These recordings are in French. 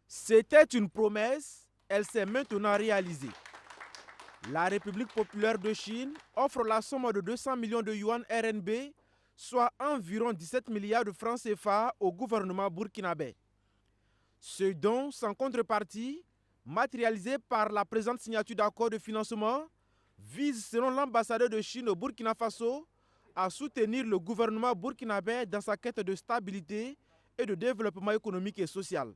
C'était une promesse, elle s'est maintenant réalisée. La République populaire de Chine offre la somme de 200 millions de yuan RMB, soit environ 17 milliards de francs CFA au gouvernement burkinabé. Ce don, sans contrepartie, matérialisé par la présente signature d'accord de financement, vise, selon l'ambassadeur de Chine au Burkina Faso, à soutenir le gouvernement burkinabé dans sa quête de stabilité et de développement économique et social.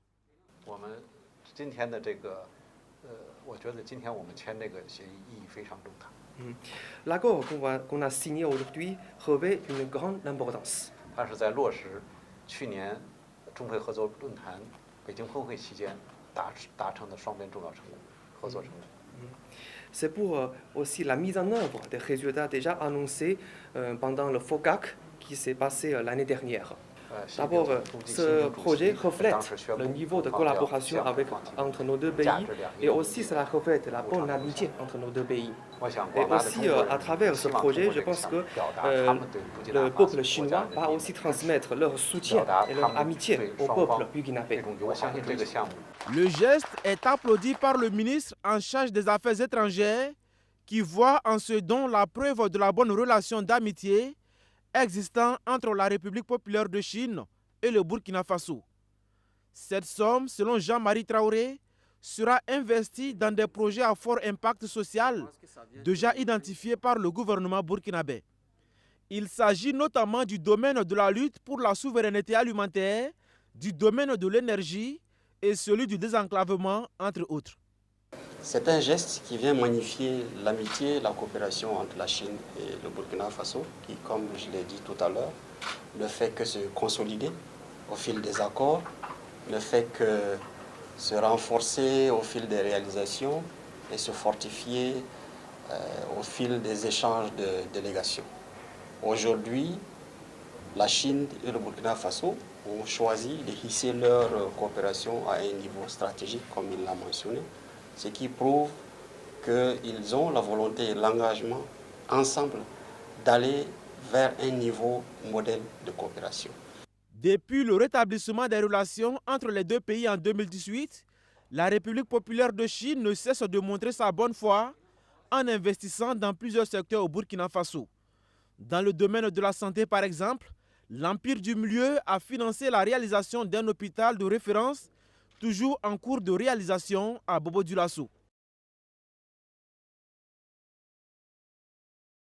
L'accord qu'on a signé aujourd'hui revêt une grande importance. C'est pour aussi la mise en œuvre des résultats déjà annoncés pendant le FOCAC qui s'est passé l'année dernière. D'abord, ce projet reflète le niveau de collaboration entre nos deux pays et aussi cela reflète la bonne amitié entre nos deux pays. Et aussi, à travers ce projet, je pense que le peuple chinois va aussi transmettre leur soutien et leur amitié au peuple burkinabé. Le geste est applaudi par le ministre en charge des Affaires étrangères qui voit en ce don la preuve de la bonne relation d'amitié existant entre la République populaire de Chine et le Burkina Faso. Cette somme, selon Jean-Marie Traoré, sera investie dans des projets à fort impact social déjà identifiés par le gouvernement burkinabé. Il s'agit notamment du domaine de la lutte pour la souveraineté alimentaire, du domaine de l'énergie et celui du désenclavement, entre autres. C'est un geste qui vient magnifier l'amitié, la coopération entre la Chine et le Burkina Faso, qui, comme je l'ai dit tout à l'heure, ne fait que se consolider au fil des accords, ne fait que se renforcer au fil des réalisations et se fortifier au fil des échanges de délégations. Aujourd'hui, la Chine et le Burkina Faso ont choisi de hisser leur coopération à un niveau stratégique, comme il l'a mentionné, ce qui prouve qu'ils ont la volonté et l'engagement ensemble d'aller vers un niveau modèle de coopération. Depuis le rétablissement des relations entre les deux pays en 2018, la République populaire de Chine ne cesse de montrer sa bonne foi en investissant dans plusieurs secteurs au Burkina Faso. Dans le domaine de la santé, par exemple, l'Empire du Milieu a financé la réalisation d'un hôpital de référence toujours en cours de réalisation à Bobo-Dioulasso.